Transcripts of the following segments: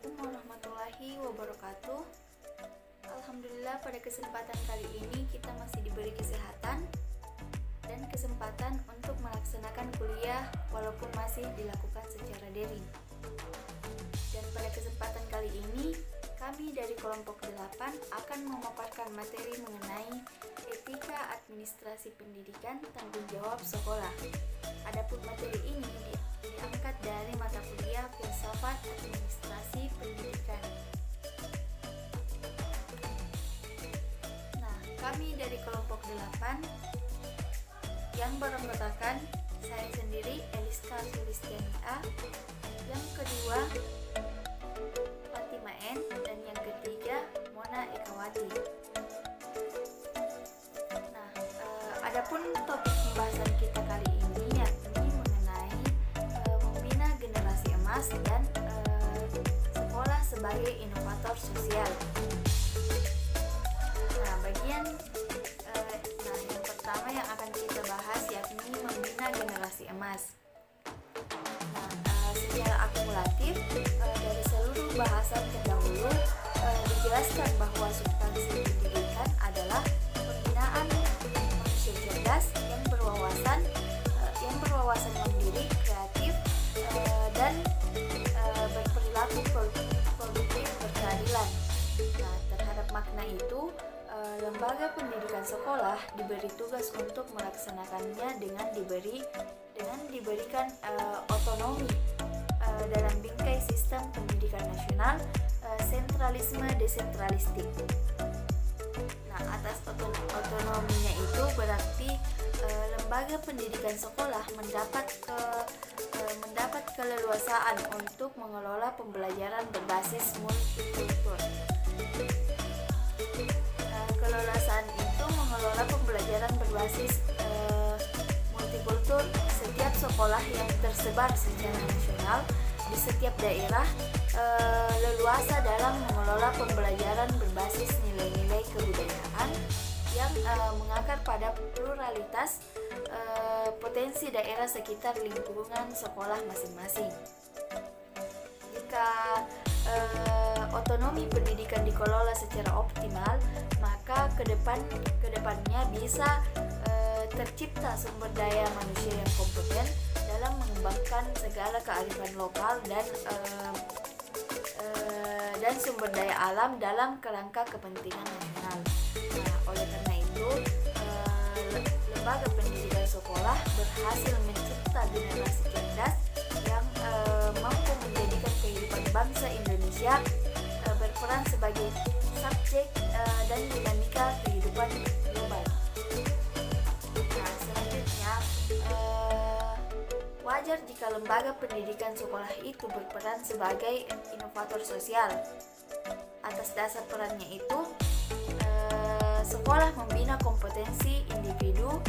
Assalamualaikum warahmatullahi wabarakatuh. Alhamdulillah, pada kesempatan kali ini kita masih diberi kesehatan dan kesempatan untuk melaksanakan kuliah walaupun masih dilakukan secara daring. Dan pada kesempatan kali ini kami dari kelompok 8 akan memaparkan materi mengenai etika administrasi pendidikan tanggung jawab sekolah. Adapun materi ini diangkat dari mata kuliah filsafat administrasi pendidikan. Nah, kami dari kelompok 8 yang beranggotakan saya sendiri Eliska Sulistiania, yang kedua Fatima N, dan yang ketiga Mona Ekawati. Nah, adapun topik pembahasan kita kali ini yakni mengenai membina generasi emas dan sekolah sebagai inovator sosial. Nah, yang pertama yang akan kita bahas yakni membina generasi emas. Nah, secara akumulatif dari seluruh bahasan terdahulu dijelaskan bahwa substansi pendidikan adalah pembinaan manusia cerdas yang berwawasan mandiri, kreatif, dan berperilaku produktif berkeadilan. Nah, terhadap makna itu, lembaga pendidikan sekolah diberi tugas untuk melaksanakannya dengan diberikan otonomi dalam bingkai sistem pendidikan nasional, sentralisme desentralistik. Nah, atas otonominya itu berarti lembaga pendidikan sekolah mendapat keleluasaan untuk mengelola pembelajaran berbasis multikultur. Keleluasaan itu mengelola pembelajaran berbasis multikultur setiap sekolah yang tersebar secara nasional di setiap daerah leluasa dalam mengelola pembelajaran berbasis nilai-nilai kebudayaan yang mengakar pada pluralitas potensi daerah sekitar lingkungan sekolah masing-masing. Jika otonomi pendidikan dikelola secara optimal, maka kedepannya bisa tercipta sumber daya manusia yang kompeten dalam mengembangkan segala kearifan lokal dan sumber daya alam dalam kerangka kepentingan nasional. Nah, oleh karena itu, lembaga pendidikan sekolah berhasil mencipta generasi cerdas yang mampu menjadikan kehidupan bangsa Indonesia berperan sebagai subjek dan dinamika kehidupan global. Nah, selanjutnya, wajar jika lembaga pendidikan sekolah itu berperan sebagai inovator sosial. Atas dasar perannya itu, sekolah membina kompetensi individu.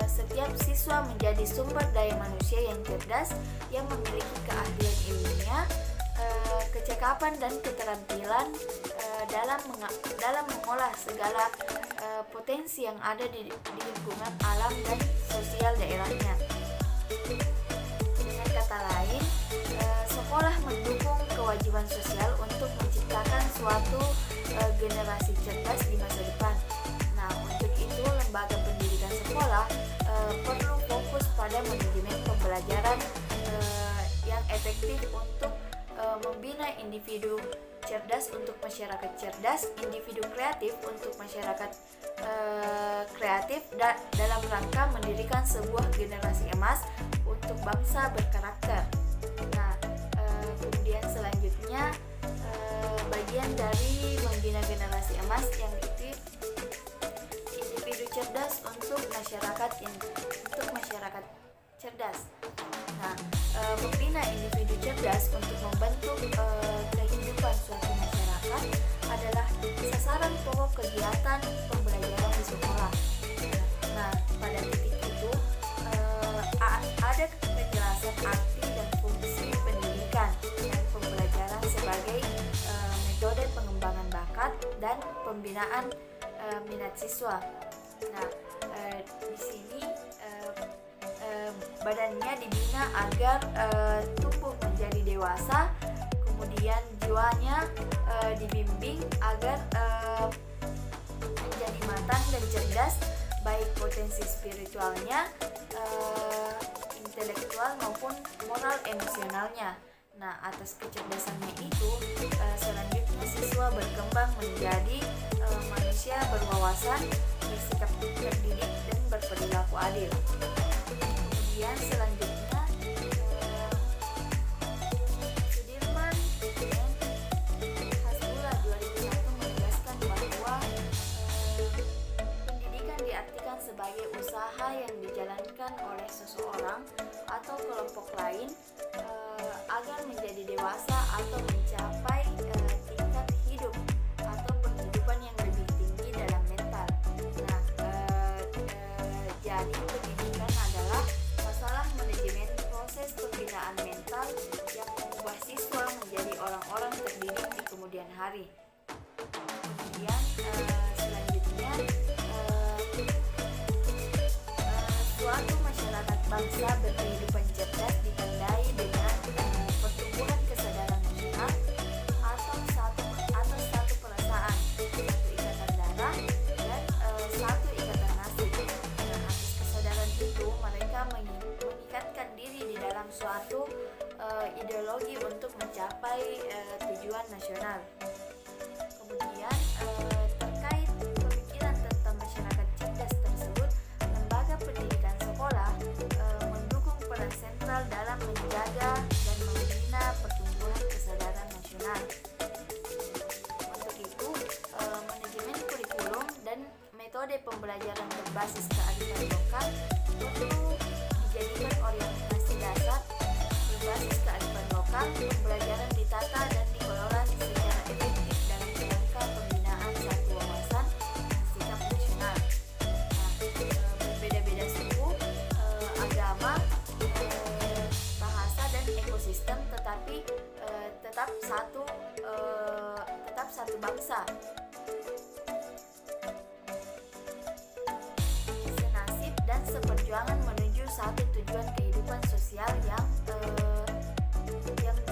Setiap siswa menjadi sumber daya manusia yang cerdas, yang memiliki keahlian ilmiah, kecakapan dan keterampilan dalam mengolah segala potensi yang ada di lingkungan alam dan sosial daerahnya. Dengan kata lain, sekolah mendukung kewajiban sosial untuk menciptakan suatu generasi cerdas di masa depan. Nah, untuk itu lembaga pendidikan sekolah perlu fokus pada manajemen pembelajaran yang efektif untuk membina individu cerdas untuk masyarakat cerdas, individu kreatif untuk masyarakat kreatif, dalam rangka mendirikan sebuah generasi emas untuk bangsa berkarakter. Nah, kemudian selanjutnya bagian dari membina generasi emas yang itu individu cerdas untuk masyarakat cerdas. Nah, membina individu cerdas untuk membentuk kehidupan suatu masyarakat adalah sasaran pokok kegiatan pembelajaran di sekolah. Nah, pada titik itu ada penjelasan arti dan fungsi pendidikan dan pembelajaran sebagai metode pengembangan bakat dan pembinaan minat siswa. Nah, di sini badannya dibina agar tumbuh menjadi dewasa, kemudian kemudian jiwanya dibimbing agar menjadi matang dan cerdas, baik potensi spiritualnya, intelektual maupun moral emosionalnya. Nah, atas kecerdasannya itu, selanjutnya siswa berkembang menjadi manusia berwawasan, bersikap terdidik, dan berperilaku adil. Kemudian selanjutnya, Sudirman dan Hasbullah 2001 menegaskan bahwa pendidikan diartikan sebagai usaha yang dijalankan oleh seseorang atau kelompok lain agar menjadi dewasa atau mencapai tingkat hidup atau penghidupan yang lebih tinggi dalam mental. Nah, jadi pendidikan adalah masalah manajemen proses pembinaan mental yang mengubah siswa menjadi orang-orang terdidik di kemudian hari. Kemudian selanjutnya, suatu masyarakat bangsa berkehidupan cerdas ditandai dengan pertumbuhan kesadaran nasional atau satu perasaan, satu ikatan darah, dan satu ikatan nasib. Nah, atas kesadaran itu mereka mengikatkan diri di dalam suatu ideologi untuk mencapai tujuan nasional. Kemudian terkait pemikiran tentang masyarakat cerdas tersebut, lembaga pendidikan sekolah mendukung peran sentral dalam menjaga dan membina pertumbuhan kesadaran nasional. Untuk itu, manajemen kurikulum dan metode pembelajaran berbasis kearifan lokal perlu dijadikan orientasi dasar berbasis kearifan lokal. Pembelajaran ditata dan dikelola secara efektif dalam kerangka pembinaan satu wawasan sikap nasional. Nah, berbeda-beda suku, agama, bahasa dan ekosistem, tetapi tetap satu bangsa. Senasib dan seperjuangan menuju satu tujuan kehidupan sosial yang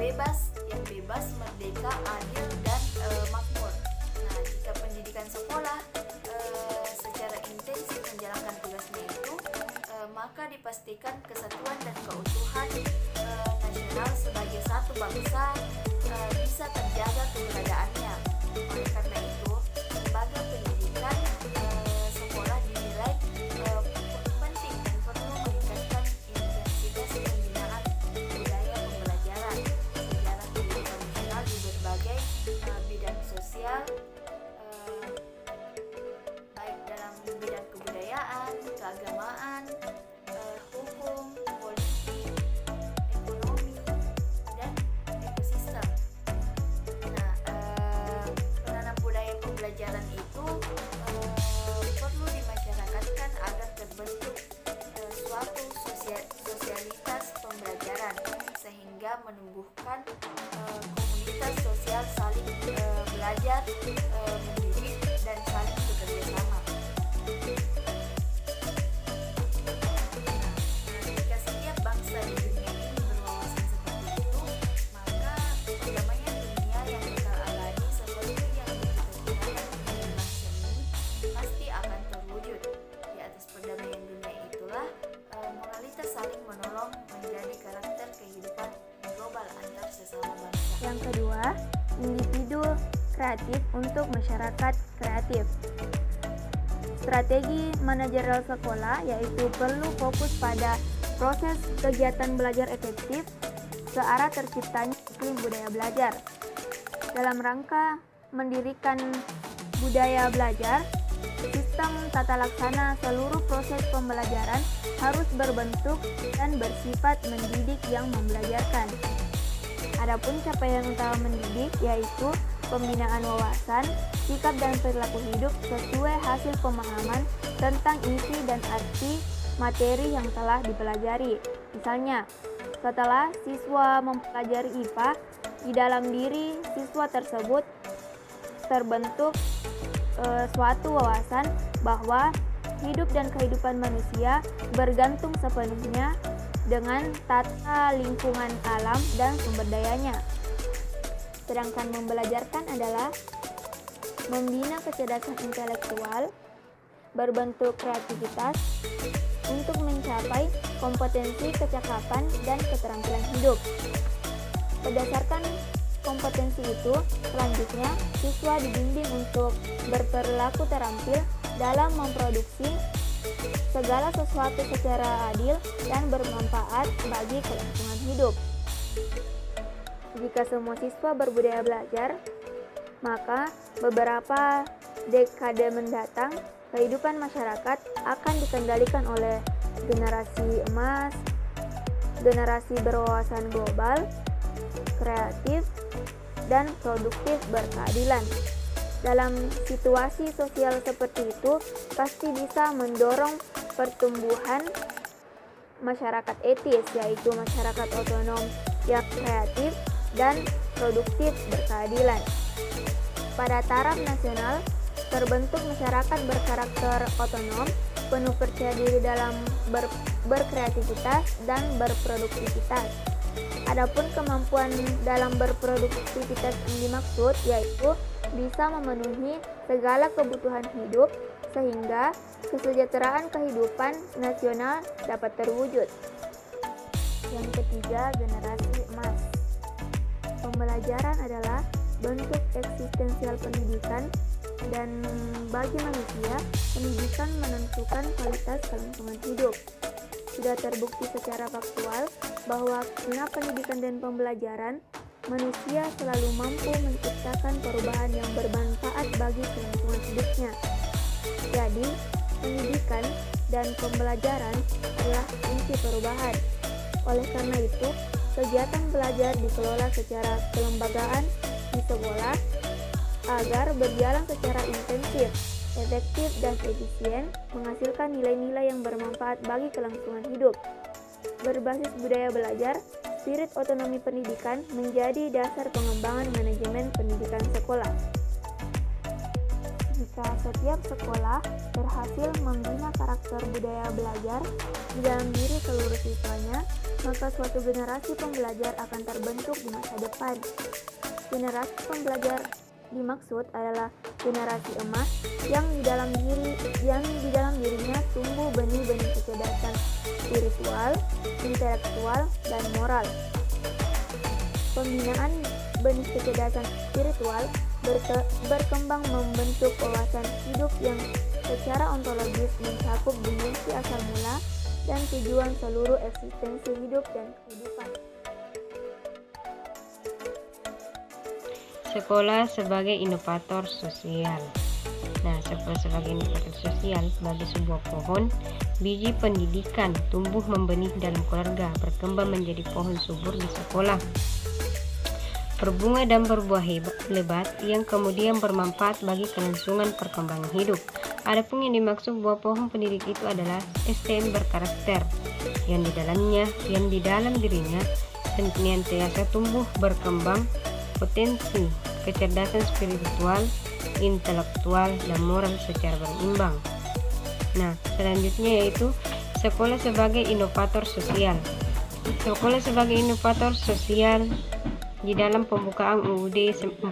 bebas, merdeka, adil, dan makmur. Nah, jika pendidikan sekolah secara intensif menjalankan tugasnya itu, maka dipastikan kesatuan dan keutuhan nasional sebagai satu bangsa bisa terjaga keberadaannya. Oleh karena itu, lembaga pendidikan sekolah dinilai penting dan perlu meningkatkan intensitas pembinaan budaya pembelajaran sejarah kehidupan nasional di berbagai bidang sosial, baik dalam bidang kebudayaan, keagamaan, hukum, politik, ekonomi, dan ekosistem. Nah, penanam budaya pembelajaran itu perlu dimasyarakatkan agar terbentuk suatu sosialitas pembelajaran sehingga menumbuhkan komunitas sosial saling belajar, mendidik, dan saling bekerja sama. Jika setiap bangsa di dunia ini berwawasan seperti itu, maka perdamaian dunia yang kita alami seperti yang dicita-citakan oleh bangsa ini pasti akan terwujud. Di atas perdamaian dunia itulah moralitas saling menolong menjadi karakter kehidupan global antar sesama bangsa. Yang kedua, individu kreatif untuk masyarakat kreatif. Strategi manajerial sekolah yaitu perlu fokus pada proses kegiatan belajar efektif searah terciptanya iklim budaya belajar. Dalam rangka mendirikan budaya belajar, sistem tata laksana seluruh proses pembelajaran harus berbentuk dan bersifat mendidik yang membelajarkan. Adapun capaian utama mendidik yaitu pembinaan wawasan, sikap dan perilaku hidup sesuai hasil pemahaman tentang isi dan arti materi yang telah dipelajari. Misalnya, setelah siswa mempelajari IPA, di dalam diri siswa tersebut terbentuk suatu wawasan bahwa hidup dan kehidupan manusia bergantung sepenuhnya dengan tata lingkungan alam dan sumber dayanya. sedangkan membelajarkan adalah membina kecerdasan intelektual berbentuk kreativitas untuk mencapai kompetensi, kecakapan, dan keterampilan hidup. Berdasarkan kompetensi itu, selanjutnya siswa dibimbing untuk berperilaku terampil dalam memproduksi segala sesuatu secara adil dan bermanfaat bagi kelangsungan hidup. Jika semua siswa berbudaya belajar, maka beberapa dekade mendatang kehidupan masyarakat akan dikendalikan oleh generasi emas, generasi berwawasan global, kreatif, dan produktif berkeadilan. Dalam situasi sosial seperti itu, pasti bisa mendorong pertumbuhan masyarakat etis, yaitu masyarakat otonom yang kreatif dan produktif berkeadilan. Pada taraf nasional, terbentuk masyarakat berkarakter otonom, penuh percaya diri dalam berkreativitas dan berproduktivitas. Adapun kemampuan dalam berproduktivitas yang dimaksud yaitu bisa memenuhi segala kebutuhan hidup sehingga kesejahteraan kehidupan nasional dapat terwujud. Yang ketiga, generasi emas. Pembelajaran adalah bentuk eksistensial pendidikan, dan bagi manusia, pendidikan menentukan kualitas kelangsungan hidup. Sudah terbukti secara faktual bahwa dengan pendidikan dan pembelajaran, manusia selalu mampu menciptakan perubahan yang bermanfaat bagi kelangsungan hidupnya. Jadi, pendidikan dan pembelajaran adalah kunci perubahan. Oleh karena itu, kegiatan belajar dikelola secara kelembagaan di sekolah agar berjalan secara intensif, efektif, dan efisien, menghasilkan nilai-nilai yang bermanfaat bagi kelangsungan hidup. Berbasis budaya belajar, spirit otonomi pendidikan menjadi dasar pengembangan manajemen pendidikan sekolah. Jika setiap sekolah berhasil membina karakter budaya belajar di dalam diri seluruh siswanya, maka suatu generasi pembelajar akan terbentuk di masa depan. Generasi pembelajar dimaksud adalah generasi emas yang di dalam dirinya tumbuh benih-benih kecerdasan spiritual, intelektual, dan moral. Pembinaan benih kecerdasan spiritual berkembang membentuk wawasan hidup yang secara ontologis mencakup dimensi asal mula dan tujuan seluruh eksistensi hidup dan kehidupan. Sekolah sebagai inovator sosial. Nah, sekolah sebagai inovator sosial sebagai sebuah pohon, biji pendidikan tumbuh membenih dalam keluarga, berkembang menjadi pohon subur di sekolah, berbunga dan berbuah lebat yang kemudian bermanfaat bagi kelangsungan perkembangan hidup. Adapun yang dimaksud buah pohon pendidik itu adalah STM berkarakter yang di dalam dirinya senantiasa tumbuh berkembang potensi kecerdasan spiritual, intelektual, dan moral secara berimbang. Nah, selanjutnya yaitu sekolah sebagai inovator sosial. Sekolah sebagai inovator sosial di dalam pembukaan UUD 45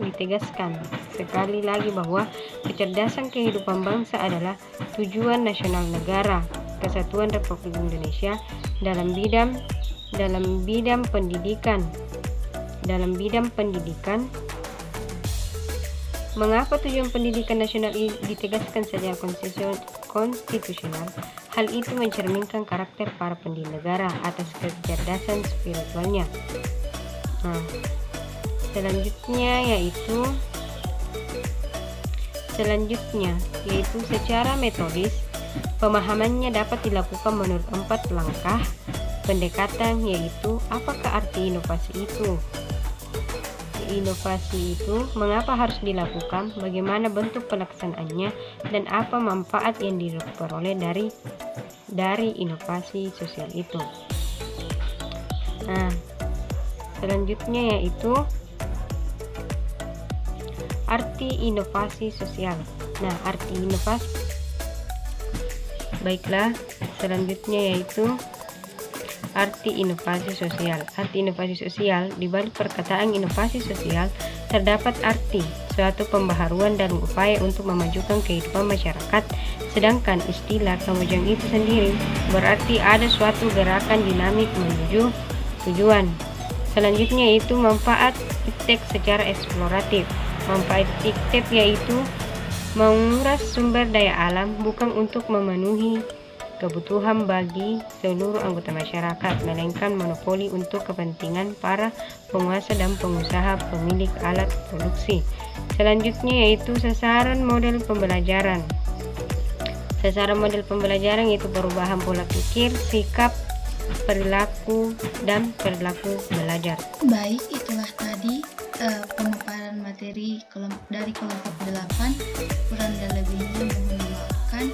ditegaskan sekali lagi bahwa kecerdasan kehidupan bangsa adalah tujuan nasional negara Kesatuan Republik Indonesia dalam bidang pendidikan. Mengapa tujuan pendidikan nasional ditegaskan secara konstitusional? Hal itu mencerminkan karakter para pendiri negara atas kecerdasan spiritualnya. Nah, selanjutnya yaitu secara metodis pemahamannya dapat dilakukan menurut 4 langkah pendekatan, yaitu apakah arti inovasi itu? Inovasi itu mengapa harus dilakukan, bagaimana bentuk pelaksanaannya, dan apa manfaat yang diperoleh dari inovasi sosial itu. Nah, selanjutnya yaitu arti inovasi sosial. Nah, arti inovasi. Baiklah, selanjutnya yaitu arti inovasi sosial. Arti inovasi sosial, di balik perkataan inovasi sosial, terdapat arti suatu pembaharuan dan upaya untuk memajukan kehidupan masyarakat, sedangkan istilah kemajuan itu sendiri berarti ada suatu gerakan dinamik menuju tujuan. Selanjutnya yaitu manfaat iptek secara eksploratif. Manfaat iptek yaitu menguras sumber daya alam bukan untuk memenuhi kebutuhan bagi seluruh anggota masyarakat, melainkan monopoli untuk kepentingan para penguasa dan pengusaha pemilik alat produksi. Selanjutnya yaitu sasaran model pembelajaran. Sasaran model pembelajaran yaitu perubahan pola pikir, sikap, perilaku, dan perilaku belajar. Baik, itulah tadi pemaparan materi dari kelompok 8. Kurang dan lebihnya mohon dimaafkan.